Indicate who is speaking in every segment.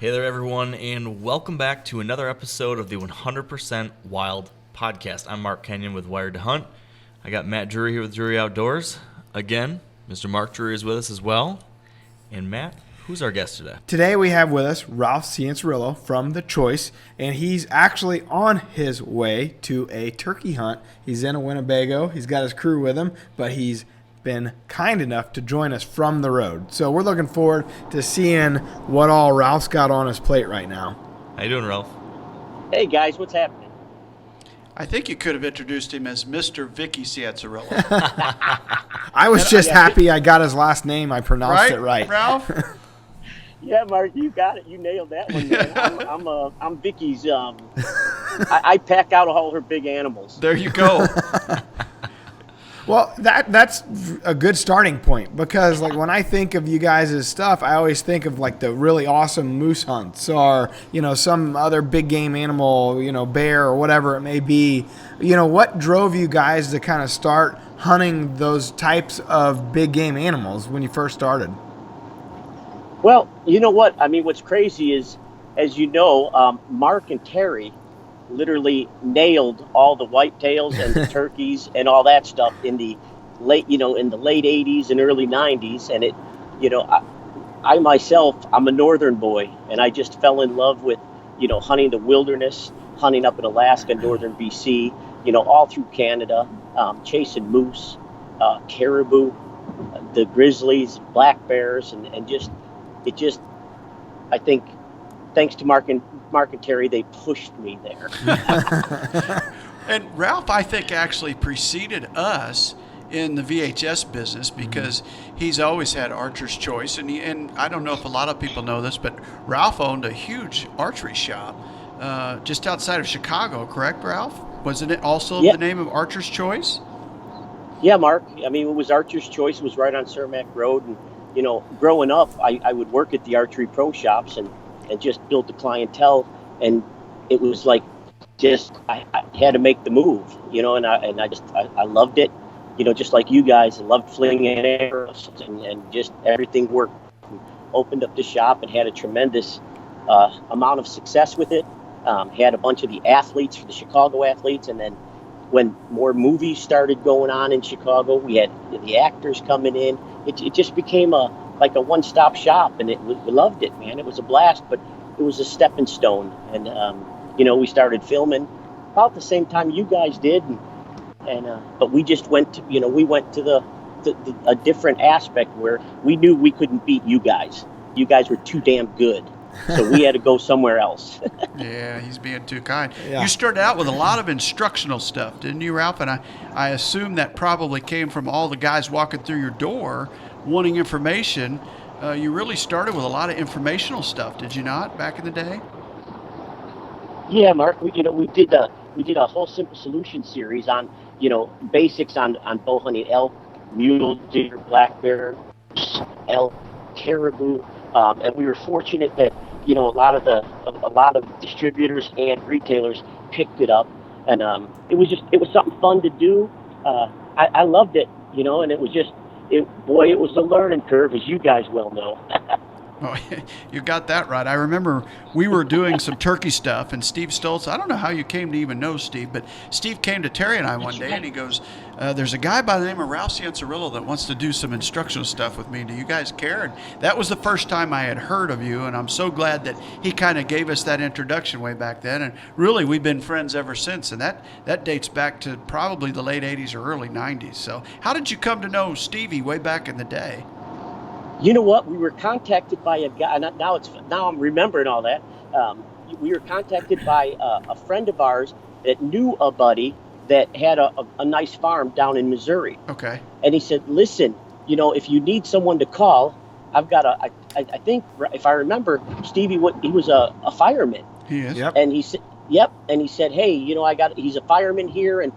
Speaker 1: Hey there, everyone, and welcome back to another episode of the 100% Wild Podcast. I'm Mark Kenyon with Wired to Hunt. I got Matt Drury here with Drury Outdoors. Again, Mr. Mark Drury is with us as well. And Matt, who's our guest today?
Speaker 2: Today we have with us Ralph Cianciarulo from The Choice, and he's actually on his way to a turkey hunt. He's in a Winnebago. He's got his crew with him, but he's been kind enough to join us from the road. So we're looking forward to seeing what all Ralph's got on his plate right now.
Speaker 1: How you doing, Ralph?
Speaker 3: Hey guys, what's happening?
Speaker 4: I think you could have introduced him as Mr. Vicky Cianciarulo.
Speaker 2: I was just happy I got his last name. I pronounced it right.
Speaker 4: Ralph?
Speaker 3: Yeah, Mark, you got it. You nailed that one, man. I'm Vicky's. I pack out all her big animals.
Speaker 4: There you go.
Speaker 2: Well, that's a good starting point because, like, when I think of you guys' stuff, I always think of, like, the really awesome moose hunts or, some other big game animal, bear or whatever it may be. What drove you guys to kind of start hunting those types of big game animals when you first started?
Speaker 3: Well, you know what? I mean, what's crazy is, as you know, Mark and Terry literally nailed all the whitetails and the turkeys and all that stuff in the late 80s and early 90s. And I myself, I'm a northern boy, and I just fell in love with, hunting the wilderness, hunting up in Alaska, northern BC, all through Canada, chasing moose, caribou, the grizzlies, black bears, and I think thanks to Mark and Terry, they pushed me there.
Speaker 4: And Ralph, I think, actually preceded us in the VHS business because he's always had Archer's Choice. And I don't know if a lot of people know this, but Ralph owned a huge archery shop just outside of Chicago, correct, Ralph? Wasn't it also the name of Archer's Choice?
Speaker 3: Yeah, Mark. I mean, it was Archer's Choice. It was right on Cermak Road. And, growing up, I would work at the archery pro shops and just built the clientele, and it was like I had to make the move, and I loved it, just like you guys. I loved flinging arrows and just everything worked. Opened up the shop and had a tremendous amount of success with it. Had a bunch of the athletes, for the Chicago athletes, and then when more movies started going on in Chicago, we had the actors coming in. It just became like a one-stop shop, and we loved it, man. It was a blast, but it was a stepping stone. And we started filming about the same time you guys did, but we just went to a different aspect where we knew we couldn't beat you guys. You guys were too damn good, so we had to go somewhere else.
Speaker 4: Yeah, he's being too kind.
Speaker 2: Yeah.
Speaker 4: You started out with a lot of instructional stuff, didn't you, Ralph? And I assume that probably came from all the guys walking through your door wanting information. You really started with a lot of informational stuff, did you not, back in the day?
Speaker 3: Yeah, Mark. We did a whole Simple Solution series on basics on bow hunting: elk, mule deer, black bear, elk, caribou, and we were fortunate that a lot of distributors and retailers picked it up, and it was something fun to do. I loved it, and it was just. It was a learning curve, as you guys well know.
Speaker 4: Oh, you got that right. I remember we were doing some turkey stuff, and Steve Stoltz, I don't know how you came to even know Steve, but Steve came to Terry and I one day, and he goes, there's a guy by the name of Ralph Cianciarulo that wants to do some instructional stuff with me. Do you guys care? And that was the first time I had heard of you, and I'm so glad that he kind of gave us that introduction way back then. And really, we've been friends ever since, and that dates back to probably the late 80s or early 90s. So how did you come to know Stevie way back in the day?
Speaker 3: You know what? We were contacted by a guy. Now I'm remembering all that. We were contacted by a friend of ours that knew a buddy that had a nice farm down in Missouri.
Speaker 4: Okay.
Speaker 3: And he said, "Listen, if you need someone to call, I've got I think if I remember, Stevie, he was a fireman.
Speaker 4: He is.
Speaker 2: Yep.
Speaker 3: And he said, yep. And he said, hey, he's a fireman here, and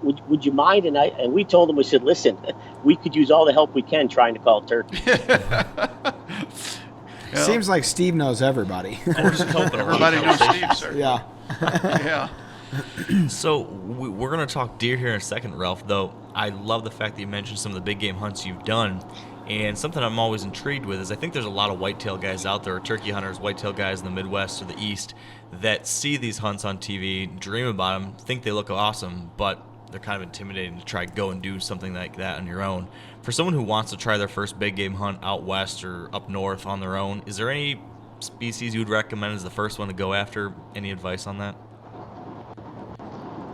Speaker 3: would you mind? And we told him, we said, listen, we could use all the help we can trying to call turkey.
Speaker 2: Seems like Steve knows everybody.
Speaker 4: Everybody knows Steve, sir.
Speaker 2: Yeah.
Speaker 4: Yeah.
Speaker 1: So we're going to talk deer here in a second, Ralph, though I love the fact that you mentioned some of the big game hunts you've done. And something I'm always intrigued with is I think there's a lot of whitetail guys out there, or turkey hunters, whitetail guys in the Midwest or the East, that see these hunts on TV, dream about them, think they look awesome, but they're kind of intimidating to try go and do something like that on your own. For someone who wants to try their first big game hunt out west or up north on their own, is there any species you would recommend as the first one to go after? Any advice on that?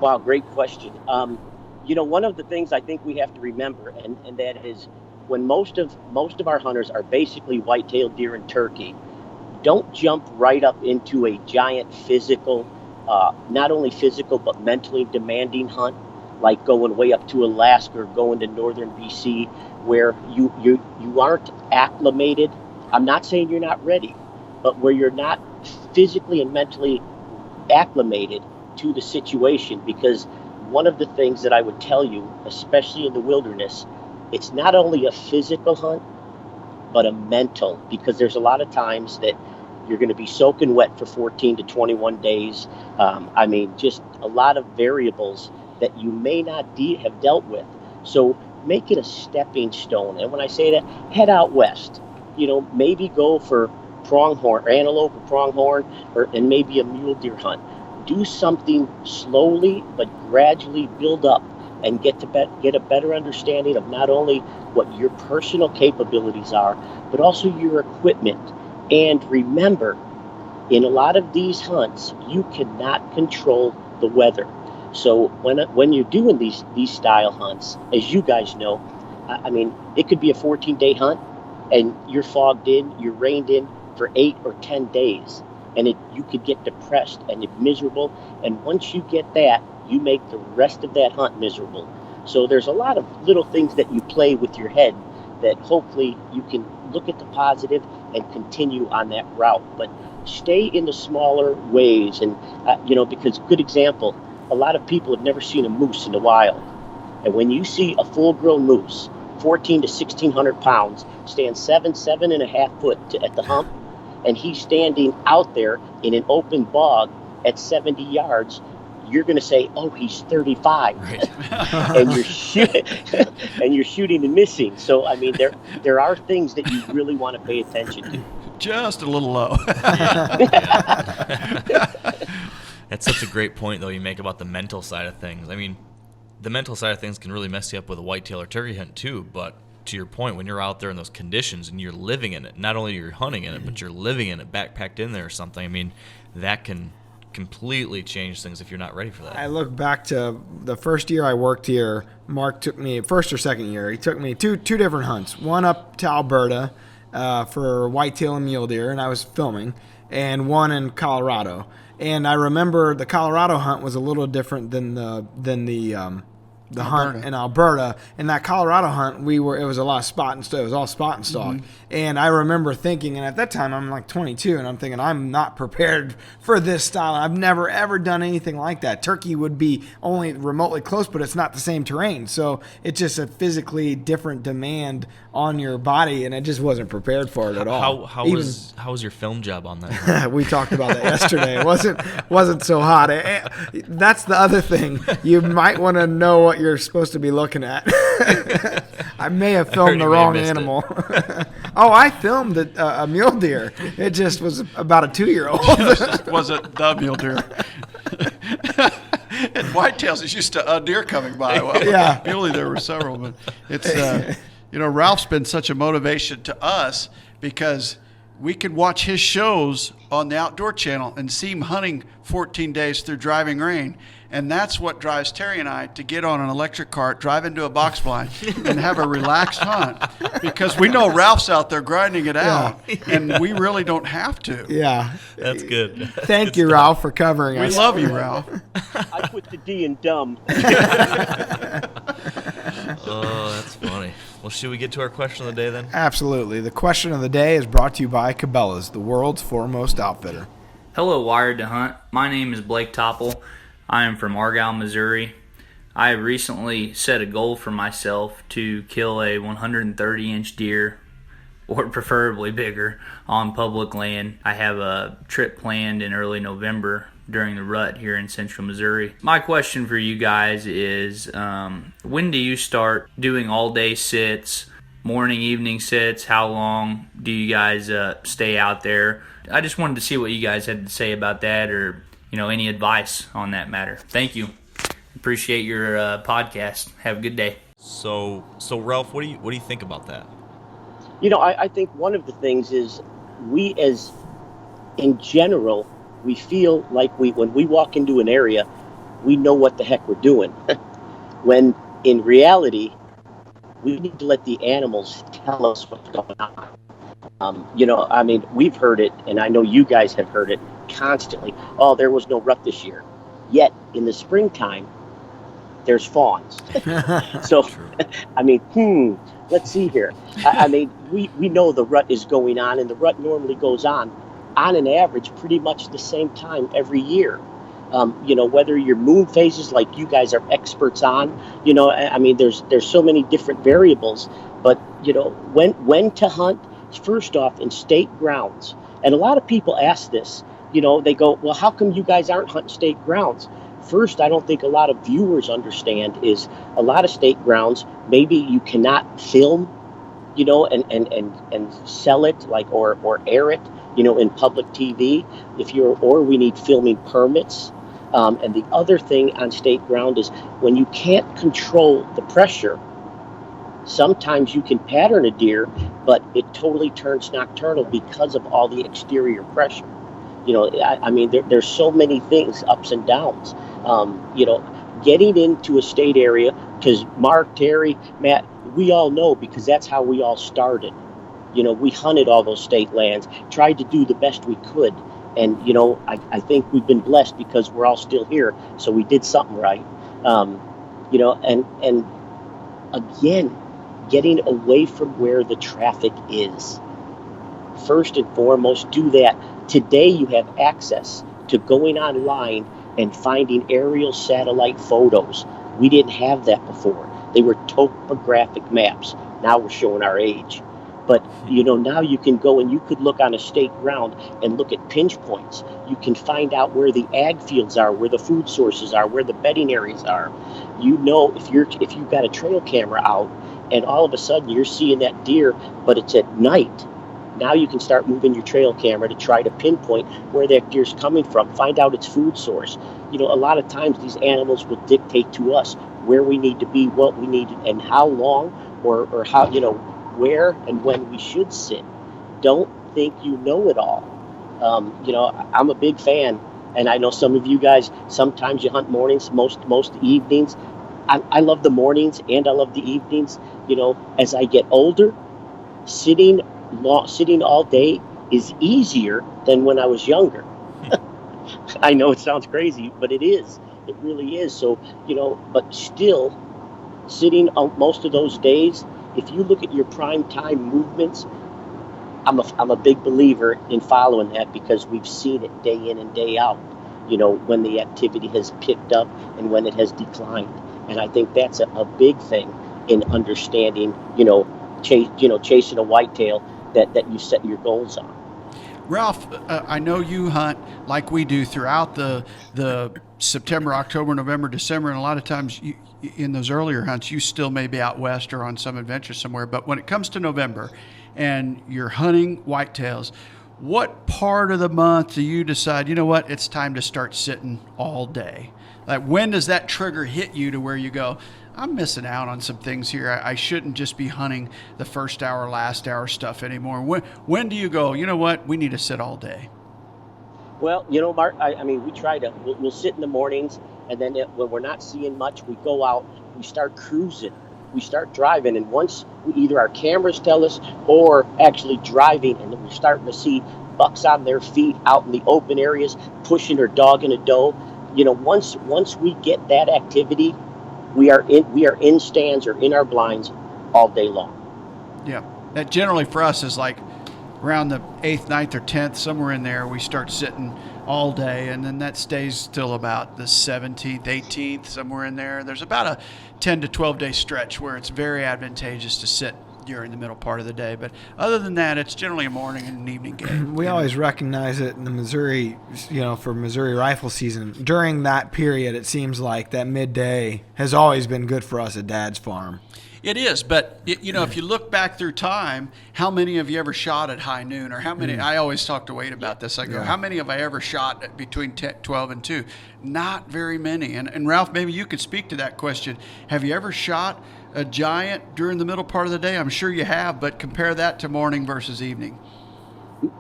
Speaker 3: Wow, great question. One of the things I think we have to remember, and that is when most of our hunters are basically white-tailed deer and turkey, don't jump right up into a giant physical, not only physical but mentally demanding hunt, like going way up to Alaska or going to northern BC, where you aren't acclimated. I'm not saying you're not ready, but where you're not physically and mentally acclimated to the situation. Because one of the things that I would tell you, especially in the wilderness, it's not only a physical hunt, but a mental, because there's a lot of times that you're going to be soaking wet for 14 to 21 days. Just a lot of variables that you may not have dealt with. So make it a stepping stone. And when I say that, head out west. Maybe go for pronghorn, antelope or pronghorn, and maybe a mule deer hunt. Do something slowly but gradually build up and get a better understanding of not only what your personal capabilities are, but also your equipment. And remember, in a lot of these hunts, you cannot control the weather. So when you're doing these style hunts, as you guys know, it could be a 14-day hunt, and you're fogged in, you're rained in for 8 or 10 days, and you could get depressed and miserable. And once you get that, you make the rest of that hunt miserable. So there's a lot of little things that you play with your head that hopefully you can look at the positive and continue on that route. But stay in the smaller ways, and because good example, a lot of people have never seen a moose in the wild. And when you see a full-grown moose, 14 to 1,600 pounds, stand 7.5 foot at the hump, and he's standing out there in an open bog at 70 yards, you're going to say, oh, he's 35.
Speaker 1: Right.
Speaker 3: and you're shooting and missing. So, there are things that you really want to pay attention to.
Speaker 4: Just a little low.
Speaker 1: That's such a great point, though, you make about the mental side of things. The mental side of things can really mess you up with a whitetail or turkey hunt, too. But to your point, when you're out there in those conditions and you're living in it, not only you're hunting in it, but you're living in it, backpacked in there or something, that can completely change things if you're not ready for that.
Speaker 2: I look back to the first year I worked here. Mark took me, first or second year, he took me two different hunts. One up to Alberta for whitetail and mule deer, and I was filming, and one in Colorado. And I remember the Colorado hunt was a little different than the hunt in Alberta. In that Colorado hunt, it was a lot of spot and stalk. It was all spot and stalk. Mm-hmm. And I remember thinking, and at that time I'm like 22, and I'm thinking I'm not prepared for this style. I've never ever done anything like that. Turkey would be only remotely close, but it's not the same terrain, so it's just a physically different demand on your body, and I just wasn't prepared for it at all.
Speaker 1: How was your film job on that?
Speaker 2: We talked about that yesterday. It wasn't so hot. That's the other thing. You might want to know what you're supposed to be looking at. I may have filmed the wrong animal. Oh, I filmed a mule deer. It just was about a 2-year-old.
Speaker 4: Just wasn't the mule deer. And whitetails is used to a deer coming by. Well,
Speaker 2: yeah.
Speaker 4: Muley, there were several, but it's Ralph's been such a motivation to us because we can watch his shows on the Outdoor Channel and see him hunting 14 days through driving rain. And that's what drives Terry and I to get on an electric cart, drive into a box blind, and have a relaxed hunt. Because we know Ralph's out there grinding it out, and we really don't have to.
Speaker 2: Yeah.
Speaker 1: That's good.
Speaker 2: Thank you, Ralph, for covering us.
Speaker 4: We love you, Ralph.
Speaker 3: I put the D in dumb.
Speaker 1: Oh, that's funny. Well, should we get to our question of the day then?
Speaker 2: Absolutely. The question of the day is brought to you by Cabela's, the world's foremost outfitter.
Speaker 5: Hello, Wired to Hunt. My name is Blake Topple. I am from Argyle, Missouri. I recently set a goal for myself to kill a 130-inch deer, or preferably bigger, on public land. I have a trip planned in early November during the rut here in central Missouri. My question for you guys is, when do you start doing all-day sits morning, evening sits? How long do you guys stay out there? I just wanted to see what you guys had to say about that, or any advice on that matter. Thank you. Appreciate your podcast. Have a good day.
Speaker 1: So Ralph, what do you think about that?
Speaker 3: I think one of the things is we, as in general, we feel like when we walk into an area, we know what the heck we're doing. When in reality, we need to let the animals tell us what's going on. We've heard it, and I know you guys have heard it constantly. Oh, there was no rut this year. Yet in the springtime, there's fawns. So, let's see here. We know the rut is going on, and the rut normally goes on an average, pretty much the same time every year. Whether your moon phases, like you guys are experts on, there's so many different variables. But when to hunt, first off, in state grounds. And a lot of people ask this. They go, well, how come you guys aren't hunting state grounds? First, I don't think a lot of viewers understand is a lot of state grounds, maybe you cannot film, and sell it, or air it, in public TV. Or we need filming permits. And the other thing on state ground is when you can't control the pressure, sometimes you can pattern a deer, but it totally turns nocturnal because of all the exterior pressure. There's so many things, ups and downs. Getting into a state area, because Mark, Terry, Matt, we all know, because that's how we all started. We hunted all those state lands, tried to do the best we could. And, I think we've been blessed because we're all still here. So we did something right. And again, getting away from where the traffic is. First and foremost, do that. Today you have access to going online and finding aerial satellite photos. We didn't have that before. They were topographic maps. Now we're showing our age. But, now you can go and you could look on a state ground and look at pinch points. You can find out where the ag fields are, where the food sources are, where the bedding areas are. If you've got a trail camera out and all of a sudden you're seeing that deer, but it's at night, now you can start moving your trail camera to try to pinpoint where that deer's coming from, find out its food source. A lot of times these animals will dictate to us where we need to be, what we need, and how long, or how, where and when we should sit. Don't think you know it all. I'm a big fan, and I know some of you guys, sometimes you hunt mornings, most evenings. I love the mornings and I love the evenings. As I get older, sitting all day is easier than when I was younger. I know it sounds crazy, but it is. It really is. So, but still, sitting on most of those days, if you look at your prime time movements, I'm a big believer in following that because we've seen it day in and day out, when the activity has picked up and when it has declined. And I think that's a big thing in understanding, chasing a whitetail that you set your goals on.
Speaker 4: Ralph, I know you hunt like we do throughout the September, October, November, December, and a lot of times in those earlier hunts, you still may be out west or on some adventure somewhere. But when it comes to November and you're hunting whitetails, what part of the month do you decide, it's time to start sitting all day? Like, when does that trigger hit you to where you go, I'm missing out on some things here. I shouldn't just be hunting the first hour, last hour stuff anymore. When do you go, we need to sit all day?
Speaker 3: Well, Mark, we try to, we'll sit in the mornings, and then when we're not seeing much, we go out, we start cruising, we start driving, and once either our cameras tell us or actually driving, and then we're starting to see bucks on their feet out in the open areas, pushing or dogging a doe. Once we get that activity, we are in stands or in our blinds all day long.
Speaker 4: Yeah, that generally for us is like around the 8th, 9th, or 10th, somewhere in there, we start sitting all day, and then that stays till about the 17th, 18th, somewhere in there. There's about a 10 to 12 day stretch where it's very advantageous to sit during the middle part of the day. But other than that, it's generally a morning and an evening game.
Speaker 2: We always recognize it in the Missouri, for Missouri rifle season. During that period, it seems like that midday has always been good for us at Dad's farm.
Speaker 4: It is, but if you look back through time, how many have you ever shot at high noon, or how many? I always talk to Wade about this. I go, how many have I ever shot at between 12 and 2? Not very many. And Ralph, maybe you could speak to that question. Have you ever shot a giant during the middle part of the day? I'm sure you have, but compare that to morning versus evening.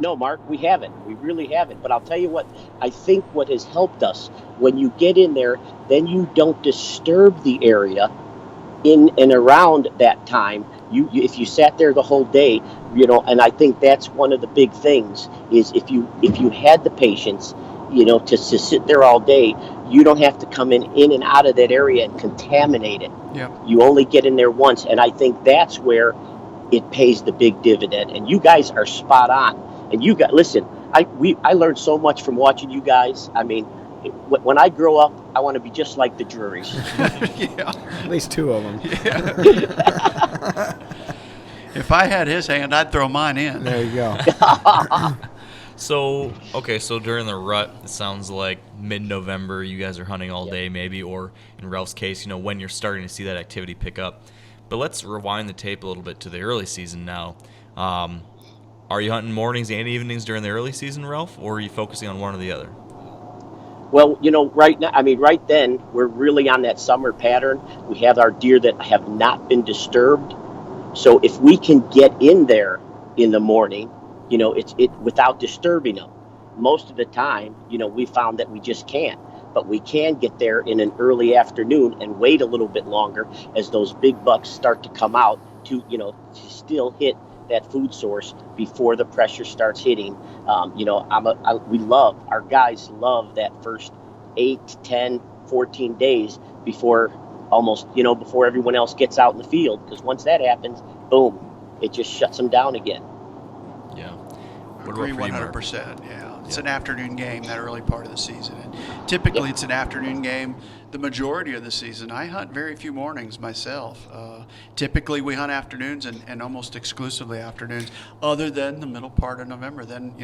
Speaker 3: No, Mark, we haven't. We really haven't. But I'll tell you what, I think what has helped us, when you get in there, then you don't disturb the area in and around that time. You if you sat there the whole day, and I think that's one of the big things is if you had the patience, to sit there all day, you don't have to come in and out of that area and contaminate it.
Speaker 4: Yep.
Speaker 3: You only get in there once, and I think that's where it pays the big dividend. And you guys are spot on. And you guys, listen, I learned so much from watching you guys. I mean, when I grow up, I want to be just like the Drurys.
Speaker 4: Yeah.
Speaker 2: At least two of them.
Speaker 4: Yeah. If I had his hand, I'd throw mine in.
Speaker 2: There you go.
Speaker 1: So during the rut, it sounds like mid-November, you guys are hunting all day maybe, or in Ralph's case, when you're starting to see that activity pick up. But let's rewind the tape a little bit to the early season now. Are you hunting mornings and evenings during the early season, Ralph, or are you focusing on one or the other?
Speaker 3: Well, right now, right then, we're really on that summer pattern. We have our deer that have not been disturbed. So if we can get in there in the morning, it's without disturbing them. Most of the time, we found that we just can't. But we can get there in an early afternoon and wait a little bit longer as those big bucks start to come out to still hit that food source before the pressure starts hitting. Our guys love that first 8, 10, 14 days before before everyone else gets out in the field. Because once that happens, boom, it just shuts them down again.
Speaker 1: Yeah.
Speaker 4: Agree 100%. Yeah. It's an afternoon game, that early part of the season. And typically it's an afternoon game the majority of the season. I hunt very few mornings myself. Typically we hunt afternoons and almost exclusively afternoons, other than the middle part of November. Then,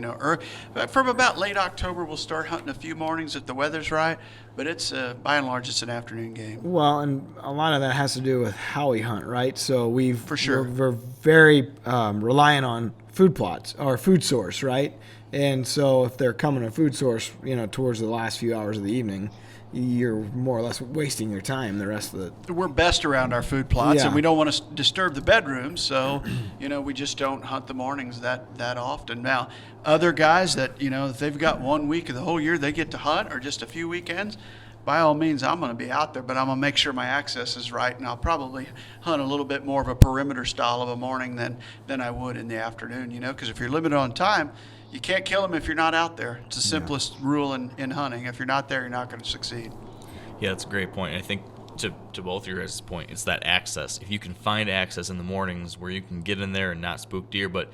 Speaker 4: from about late October, we'll start hunting a few mornings if the weather's right. But it's, by and large, it's an afternoon game.
Speaker 2: Well, and a lot of that has to do with how we hunt, right? So we're very reliant on food plots or food source, right? And so if they're coming to food source, towards the last few hours of the evening, you're more or less wasting your time the rest of the...
Speaker 4: We're best around our food plots, and we don't want to disturb the bedrooms, so, we just don't hunt the mornings that often. Now, other guys that, if they've got 1 week of the whole year they get to hunt, or just a few weekends, by all means, I'm going to be out there, but I'm going to make sure my access is right, and I'll probably hunt a little bit more of a perimeter style of a morning than I would in the afternoon, because if you're limited on time, you can't kill them if you're not out there. It's the simplest rule in hunting. If you're not there, you're not going to succeed.
Speaker 1: Yeah, that's a great point. I think to both of your guys' point, it's that access. If you can find access in the mornings where you can get in there and not spook deer, but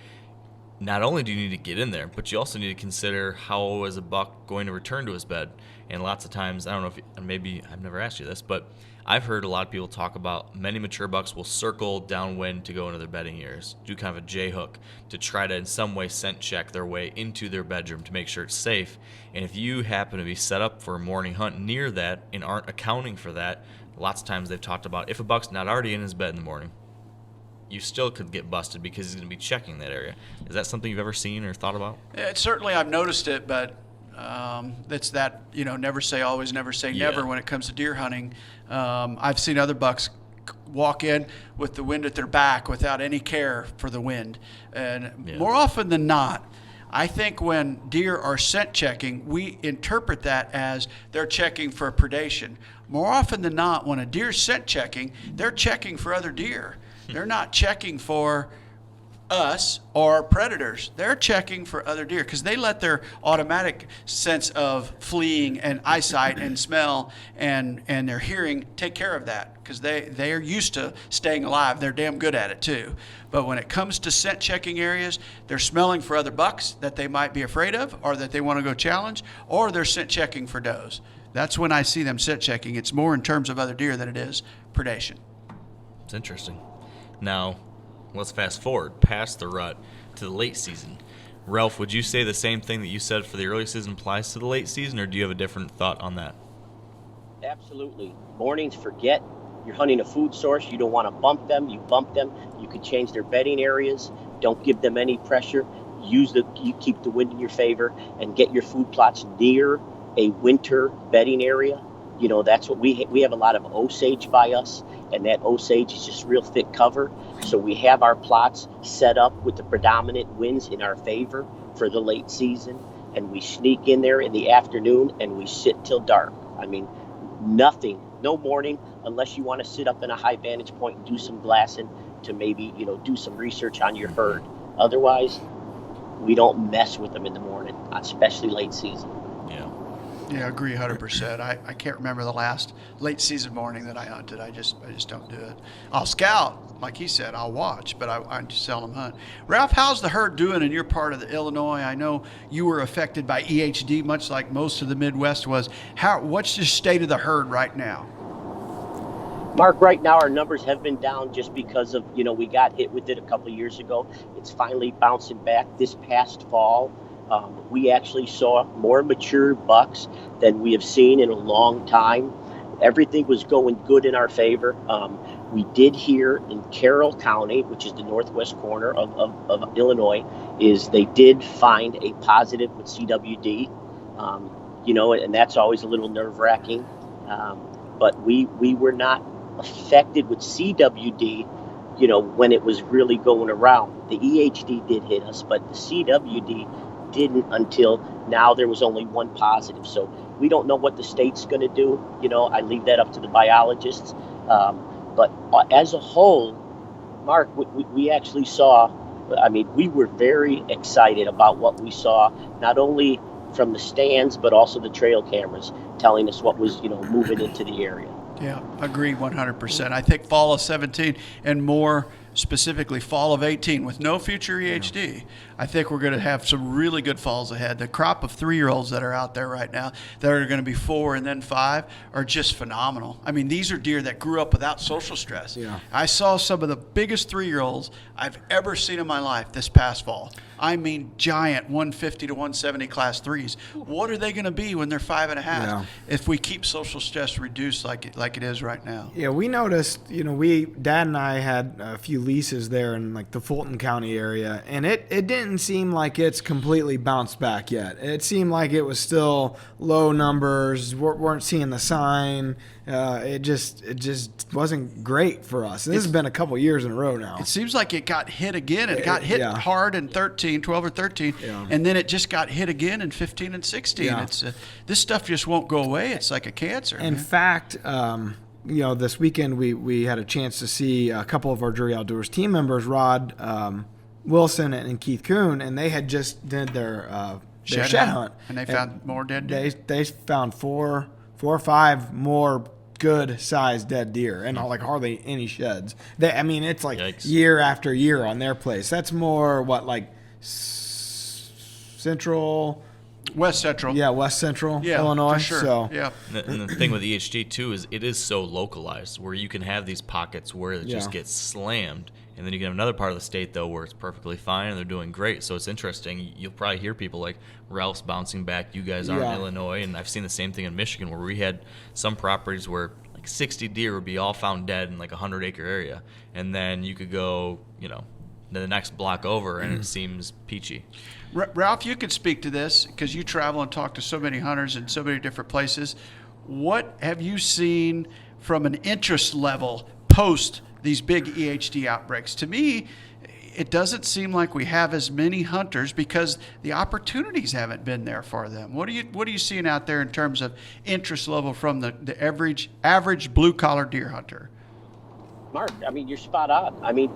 Speaker 1: not only do you need to get in there, but you also need to consider how is a buck going to return to his bed. And lots of times, I don't know if maybe I've never asked you this, but I've heard a lot of people talk about many mature bucks will circle downwind to go into their bedding areas, do kind of a J-hook to try to in some way scent check their way into their bedroom to make sure it's safe. And if you happen to be set up for a morning hunt near that and aren't accounting for that, lots of times they've talked about if a buck's not already in his bed in the morning, you still could get busted because he's going to be checking that area. Is that something you've ever seen or thought about?
Speaker 4: Certainly I've noticed it, but it's that, never say always, never say never when it comes to deer hunting. I've seen other bucks walk in with the wind at their back without any care for the wind. And more often than not, I think when deer are scent checking, we interpret that as they're checking for predation. More often than not, when a deer's scent checking, they're checking for other deer. They're not checking for us or predators. They're checking for other deer because they let their automatic sense of fleeing and eyesight and smell and their hearing take care of that because they are used to staying alive. They're damn good at it too. But when it comes to scent checking areas, they're smelling for other bucks that they might be afraid of or that they want to go challenge, or they're scent checking for does. That's when I see them scent checking. It's more in terms of other deer than it is predation.
Speaker 1: It's interesting. Now, let's fast forward past the rut to the late season. Ralph, would you say the same thing that you said for the early season applies to the late season, or do you have a different thought on that?
Speaker 3: Absolutely. Mornings, forget you're hunting a food source, you don't want to bump them, you bump them. You could change their bedding areas. Don't give them any pressure. You keep the wind in your favor and get your food plots near a winter bedding area. That's what we have a lot of Osage by us, and that Osage is just real thick cover. So we have our plots set up with the predominant winds in our favor for the late season, and we sneak in there in the afternoon and we sit till dark. I mean, nothing, no morning, unless you want to sit up in a high vantage point and do some glassing to maybe, do some research on your herd. Otherwise, we don't mess with them in the morning, especially late season.
Speaker 4: Yeah, I agree 100%. I can't remember the last late season morning that I hunted. I just don't do it. I'll scout, like he said. I'll watch, but I just seldom hunt. Ralph, how's the herd doing in your part of the Illinois? I know you were affected by EHD, much like most of the Midwest was. What's the state of the herd right now?
Speaker 3: Mark, right now our numbers have been down just because of, we got hit with it a couple of years ago. It's finally bouncing back this past fall. We actually saw more mature bucks than we have seen in a long time. Everything was going good in our favor. We did hear in Carroll County, which is the northwest corner of Illinois, is they did find a positive with CWD, and that's always a little nerve-wracking. But we were not affected with CWD, when it was really going around. The EHD did hit us, but the CWD didn't until now. There was only one positive, so we don't know what the state's going to do. I leave that up to the biologists. But as a whole, Mark, we actually saw, we were very excited about what we saw, not only from the stands, but also the trail cameras telling us what was, moving into the area.
Speaker 4: Yeah, agree 100%. I think fall of 17 and more specifically fall of 18 with no future EHD, I think we're going to have some really good falls ahead. The crop of 3-year-olds that are out there right now that are going to be 4 and then 5 are just phenomenal. I mean, these are deer that grew up without social stress.
Speaker 2: Yeah.
Speaker 4: I saw some of the biggest 3-year-olds I've ever seen in my life this past fall. I mean, giant 150 to 170 class 3s. What are they going to be when they're 5.5 if we keep social stress reduced like it is right now?
Speaker 2: Yeah, we noticed, Dad and I had a few leases there in like the Fulton County area, and it didn't seem like it's completely bounced back yet. It seemed like it was still low numbers, weren't seeing the sign. It just wasn't great for us. This has been a couple years in a row now.
Speaker 4: It seems like it got hit again. It got hit hard in 12 or 13, and then it just got hit again in 15 and 16.
Speaker 2: Yeah.
Speaker 4: It's this stuff just won't go away. It's like a cancer.
Speaker 2: In fact, this weekend we had a chance to see a couple of our Drury Outdoors team members, Rod Wilson and Keith Kuhn, and they had just did their shed hunt.
Speaker 4: And they found more dead deer.
Speaker 2: They found four or five more good-sized dead deer, and not like hardly any sheds. It's like
Speaker 1: Yikes.
Speaker 2: year after year on their place. That's more central.
Speaker 4: West Central.
Speaker 2: Yeah, West Central Illinois.
Speaker 4: For sure.
Speaker 2: So
Speaker 1: And the thing with EHD too is it is so localized where you can have these pockets where it just gets slammed, and then you can have another part of the state though where it's perfectly fine and they're doing great. So it's interesting. You'll probably hear people like Ralph's bouncing back. You guys are in Illinois, and I've seen the same thing in Michigan where we had some properties where like 60 deer would be all found dead in like a 100-acre area, and then you could go, the next block over and it seems peachy.
Speaker 4: Ralph, you could speak to this because you travel and talk to so many hunters in so many different places. What have you seen from an interest level post these big EHD outbreaks? To me, it doesn't seem like we have as many hunters because the opportunities haven't been there for them. What are you seeing out there in terms of interest level from the average blue collar deer hunter?
Speaker 3: Mark, you're spot on.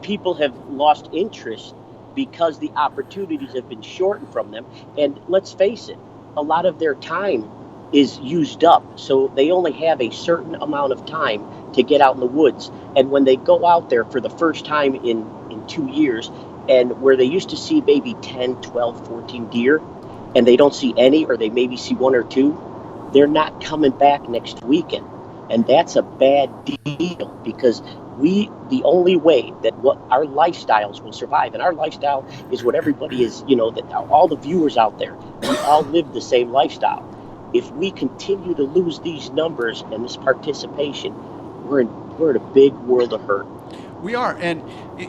Speaker 3: People have lost interest because the opportunities have been shortened from them. And let's face it, a lot of their time is used up. So they only have a certain amount of time to get out in the woods. And when they go out there for the first time in 2 years, and where they used to see maybe 10, 12, 14 deer, and they don't see any, or they maybe see 1 or 2, they're not coming back next weekend. And that's a bad deal because the only way that what our lifestyles will survive, and our lifestyle is what everybody is, that all the viewers out there, we all live the same lifestyle. If we continue to lose these numbers and this participation, we're in a big world of hurt.
Speaker 4: We are, and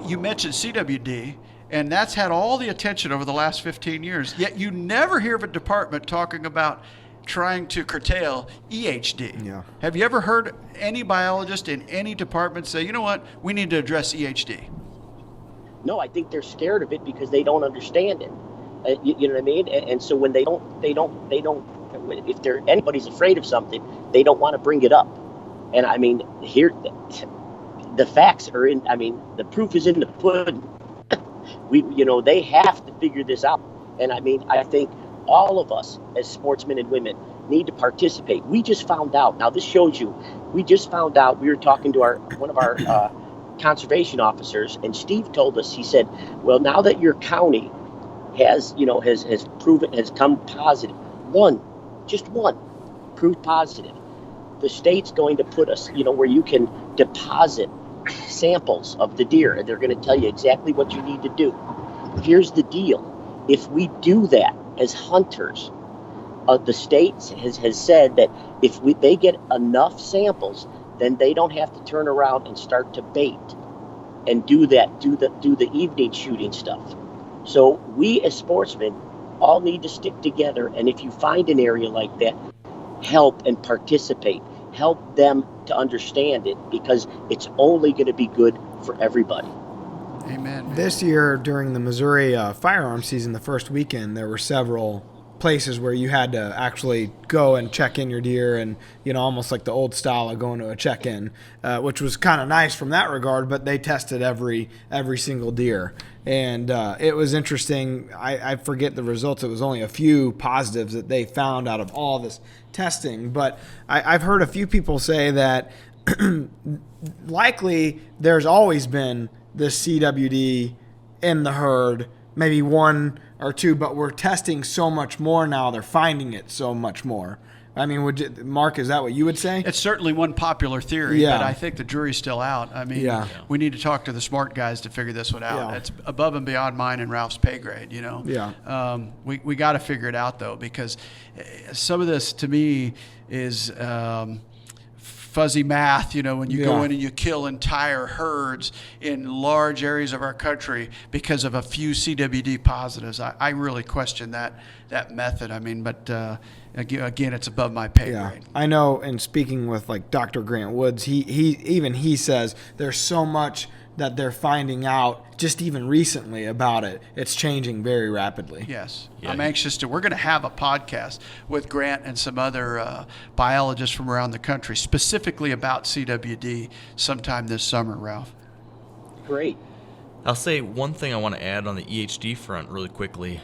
Speaker 4: you mentioned CWD, and that's had all the attention over the last 15 years. Yet you never hear of a department talking about trying to curtail EHD.
Speaker 2: Yeah.
Speaker 4: Have you ever heard any biologist in any department say, you know what, we need to address EHD?
Speaker 3: No, I think they're scared of it because they don't understand it. You know what I mean? And so when they don't. If anybody's afraid of something, they don't want to bring it up. And I mean, here, the facts are in. I mean, the proof is in the pudding. They have to figure this out. And I mean, I think all of us as sportsmen and women need to participate. We just found out. Now, this shows you. We just found out. We were talking to one of our conservation officers, and Steve told us. He said, "Well, now that your county has come positive, just one, proved positive. The state's going to put us, where you can deposit samples of the deer, and they're going to tell you exactly what you need to do. Here's the deal. If we do that as hunters, the state has said that if they get enough samples, then they don't have to turn around and start to bait and do the evening shooting stuff. So we as sportsmen all need to stick together, and if you find an area like that, help and participate. Help them to understand it, because it's only going to be good for everybody."
Speaker 4: Amen.
Speaker 2: This year, during the Missouri firearm season, the first weekend, there were several places where you had to actually go and check in your deer, and almost like the old style of going to a check-in, which was kind of nice from that regard. But they tested every single deer, and it was interesting. I forget the results. It was only a few positives that they found out of all this testing, but I've heard a few people say that likely there's always been this CWD in the herd, maybe one or two, but we're testing so much more now. They're finding it so much more. I mean, Mark, is that what you would say?
Speaker 4: It's certainly one popular theory, but I think the jury's still out. I mean, we need to talk to the smart guys to figure this one out. It's above and beyond mine and Ralph's pay grade, We got to figure it out, though, because some of this, to me, is fuzzy math, when you go in and you kill entire herds in large areas of our country because of a few CWD positives. I really question that method. I mean, but again, it's above my pay grade.
Speaker 2: I know, and speaking with like Dr. Grant Woods, he says there's so much that they're finding out just even recently about it. It's changing very rapidly.
Speaker 4: Yes. Yeah. I'm anxious we're going to have a podcast with Grant and some other biologists from around the country specifically about CWD sometime this summer, Ralph.
Speaker 3: Great.
Speaker 1: I'll say one thing I want to add on the EHD front really quickly,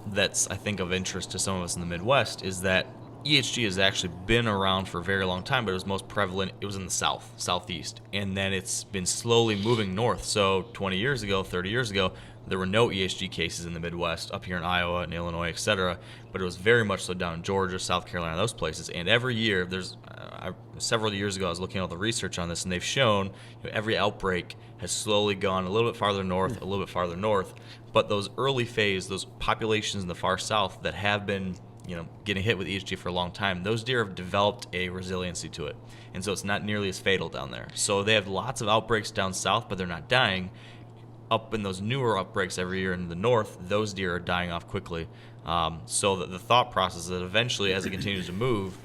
Speaker 1: that's I think of interest to some of us in the Midwest, is that EHD has actually been around for a very long time, but it was most prevalent, it was in the southeast, and then it's been slowly moving north. So 20 years ago, 30 years ago, there were no EHD cases in the Midwest, up here in Iowa and Illinois, etc., but it was very much so down in Georgia, South Carolina, those places. And every year, several years ago, I was looking at all the research on this, and they've shown every outbreak has slowly gone a little bit farther north, a little bit farther north, but those early phase, those populations in the far south that have been getting hit with EHD for a long time, those deer have developed a resiliency to it. And so it's not nearly as fatal down there. So they have lots of outbreaks down south, but they're not dying. Up in those newer outbreaks every year in the north, those deer are dying off quickly. So that the thought process is that eventually, as it continues to move,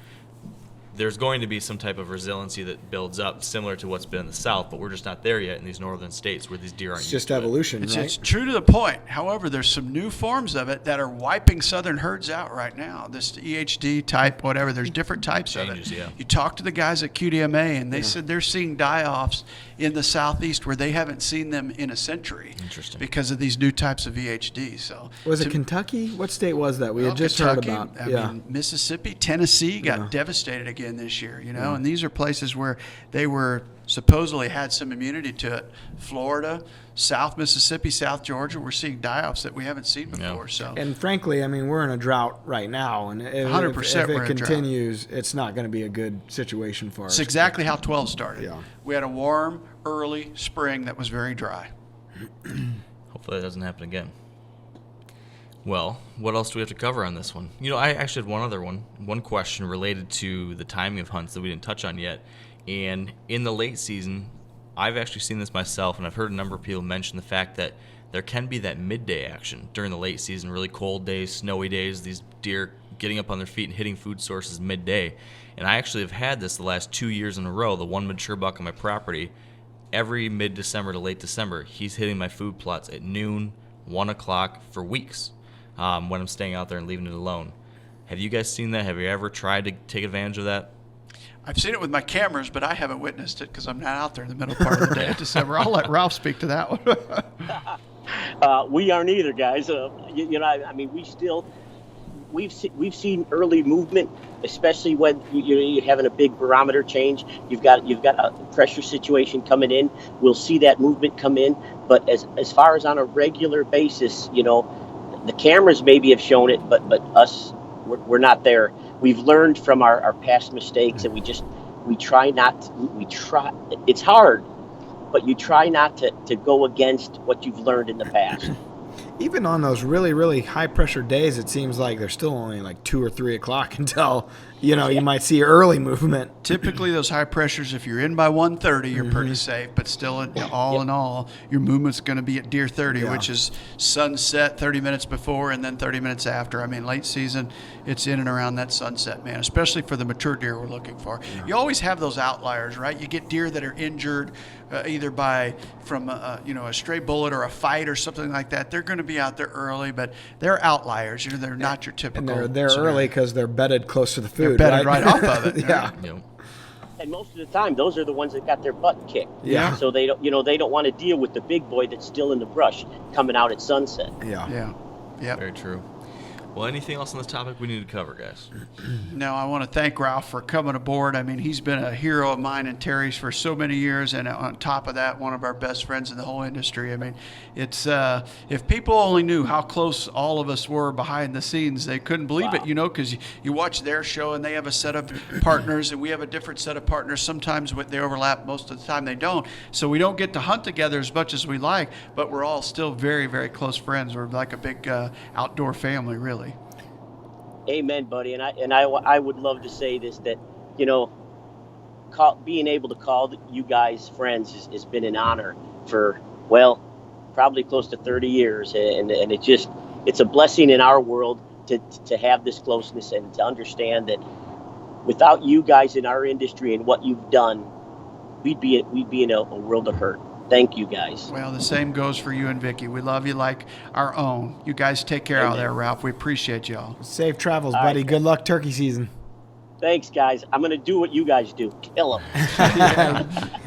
Speaker 1: there's going to be some type of resiliency that builds up similar to what's been in the south, but we're just not there yet in these northern states where these deer aren't
Speaker 2: It's just evolution, right?
Speaker 4: It's true to the point. However, there's some new forms of it that are wiping southern herds out right now. This EHD type, whatever, there's different types of it.
Speaker 1: Yeah.
Speaker 4: You talk to the guys at QDMA, and they said they're seeing die-offs in the southeast where they haven't seen them in a century.
Speaker 1: Interesting.
Speaker 4: Because of these new types of EHD. So
Speaker 2: was it Kentucky? What state was that? We had just
Speaker 4: Kentucky,
Speaker 2: heard about.
Speaker 4: I mean, Mississippi, Tennessee got devastated again this year, and these are places where they were supposedly had some immunity to it. Florida, South Mississippi, South Georgia, we're seeing die-offs that we haven't seen before. So,
Speaker 2: and frankly, I mean, we're in a drought right now, and
Speaker 4: 100%
Speaker 2: if
Speaker 4: we're
Speaker 2: it
Speaker 4: in a
Speaker 2: continues, it's not going to be a good situation for us.
Speaker 4: it's exactly how 12 started.
Speaker 2: Yeah.
Speaker 4: We had a warm, early spring that was very dry.
Speaker 1: Hopefully that doesn't happen again. Well, what else do we have to cover on this one? I actually had one question related to the timing of hunts that we didn't touch on yet. And in the late season, I've actually seen this myself, and I've heard a number of people mention the fact that there can be that midday action during the late season, really cold days, snowy days, these deer getting up on their feet and hitting food sources midday. And I actually have had this the last 2 years in a row. The one mature buck on my property, every mid-December to late December, he's hitting my food plots at noon, 1 o'clock for weeks when I'm staying out there and leaving it alone. Have you guys seen that? Have you ever tried to take advantage of that?
Speaker 4: I've seen it with my cameras, but I haven't witnessed it because I'm not out there in the middle part of the day of December. I'll let Ralph speak to that one.
Speaker 3: We aren't either, guys. I mean, we've seen early movement, especially when you're having a big barometer change. You've got a pressure situation coming in. We'll see that movement come in, but as far as on a regular basis, the cameras maybe have shown it, but us, we're not there. We've learned from our past mistakes, and we try. It's hard, but you try not to go against what you've learned in the past.
Speaker 2: Even on those really, really high pressure days, it seems like there's still only like 2 or 3 o'clock until, you might see early movement.
Speaker 4: Typically, those high pressures, if you're in by 1:30, you're pretty safe. But still, in all, your movement's going to be at deer 30, which is sunset 30 minutes before and then 30 minutes after. I mean, late season, it's in and around that sunset, man, especially for the mature deer we're looking for. Yeah. You always have those outliers, right? You get deer that are injured either from a stray bullet or a fight or something like that. They're going to be out there early, but they're outliers. They're not your typical.
Speaker 2: And they're early because they're bedded close to the food.
Speaker 4: They're bedded right off of it.
Speaker 2: Yeah.
Speaker 1: Yep.
Speaker 3: And most of the time, those are the ones that got their butt kicked.
Speaker 2: Yeah.
Speaker 3: So they don't want to deal with the big boy that's still in the brush coming out at sunset.
Speaker 2: Yeah.
Speaker 1: Very true. Well, anything else on this topic we need to cover, guys?
Speaker 4: No, I want to thank Ralph for coming aboard. I mean, he's been a hero of mine and Terry's for so many years, and on top of that, one of our best friends in the whole industry. I mean, it's if people only knew how close all of us were behind the scenes, they couldn't believe it, because you watch their show and they have a set of partners and we have a different set of partners. Sometimes they overlap, most of the time they don't. So we don't get to hunt together as much as we like, but we're all still very, very close friends. We're like a big outdoor family, really.
Speaker 3: Amen, buddy. And I would love to say this, that being able to call you guys friends has been an honor for probably close to 30 years, and it's a blessing in our world to have this closeness and to understand that without you guys in our industry and what you've done, we'd be in a world of hurt. Thank you, guys.
Speaker 4: Well, the same goes for you and Vicky. We love you like our own. You guys take care out there, Ralph. We appreciate y'all.
Speaker 2: Safe travels, buddy.
Speaker 3: Right.
Speaker 2: Good luck turkey season.
Speaker 3: Thanks, guys. I'm going to do what you guys do. Kill them.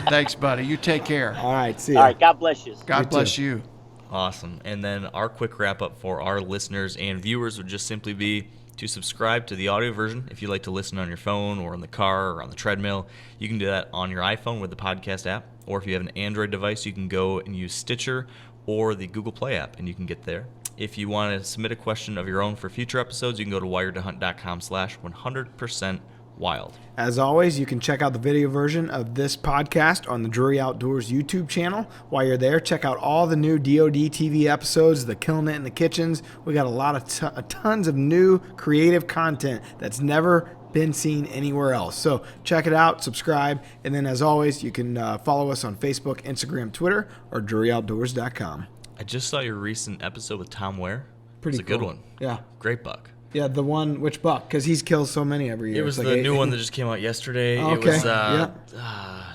Speaker 4: Thanks, buddy. You take care.
Speaker 2: All right. See ya.
Speaker 3: All right. God bless you.
Speaker 4: God bless you.
Speaker 1: Awesome. And then our quick wrap-up for our listeners and viewers would just simply be to subscribe to the audio version. If you like to listen on your phone or in the car or on the treadmill, you can do that on your iPhone with the podcast app. Or if you have an Android device, you can go and use Stitcher or the Google Play app, and you can get there. If you want to submit a question of your own for future episodes, you can go to wiredtohunt.com/100%wild.
Speaker 2: As always, you can check out the video version of this podcast on the Drury Outdoors YouTube channel. While you're there, check out all the new DoD TV episodes, the Killing It in the Kitchens. We got a lot of tons of new creative content that's never been seen anywhere else. So check it out, subscribe, and then as always, you can follow us on Facebook, Instagram, Twitter, or DruryOutdoors.com.
Speaker 1: I just saw your recent episode with Tom Ware.
Speaker 2: Pretty
Speaker 1: It's a good
Speaker 2: cool.
Speaker 1: one.
Speaker 2: Yeah.
Speaker 1: Great buck.
Speaker 2: Yeah, the one, which buck? Because he's killed so many every year.
Speaker 1: It was
Speaker 2: It's
Speaker 1: the
Speaker 2: like
Speaker 1: new one that just came out yesterday.
Speaker 2: Oh,
Speaker 1: It was,
Speaker 2: okay.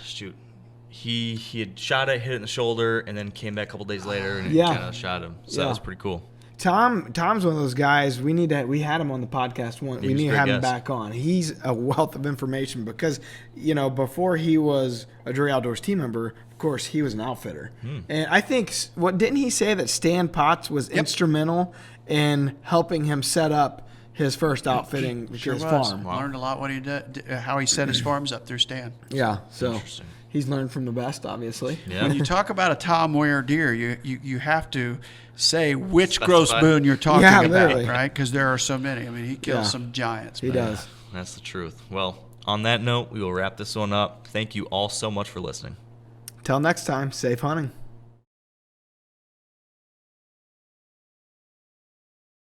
Speaker 1: shoot. He had shot it, hit it in the shoulder, and then came back a couple days later and
Speaker 2: Yeah.
Speaker 1: kind of shot him. So that was pretty cool.
Speaker 2: Tom's one of those guys. We had him on the podcast once. We
Speaker 1: was
Speaker 2: need
Speaker 1: a
Speaker 2: to
Speaker 1: great
Speaker 2: have him
Speaker 1: guest.
Speaker 2: back on. He's a wealth of information because, before he was a Drury Outdoors team member, of course, he was an outfitter. And I think, didn't he say that Stan Potts was instrumental in helping him set up his first outfitting with
Speaker 4: Sure
Speaker 2: his
Speaker 4: was.
Speaker 2: farm?
Speaker 4: Learned a lot what he did, how he set his farms up through Stan.
Speaker 2: Yeah, so
Speaker 1: Interesting.
Speaker 2: he's learned from the best, obviously.
Speaker 1: Yeah.
Speaker 4: When you talk about a Tom Ware deer, you have to say which
Speaker 1: Specify.
Speaker 4: gross moon you're talking
Speaker 2: Yeah,
Speaker 4: about,
Speaker 2: literally.
Speaker 4: right? Because there are so many. I mean, he kills
Speaker 2: Yeah.
Speaker 4: some giants.
Speaker 2: He
Speaker 4: man.
Speaker 2: does.
Speaker 1: That's the truth. Well, on that note, we will wrap this one up. Thank you all so much for listening.
Speaker 2: Till next time, safe hunting.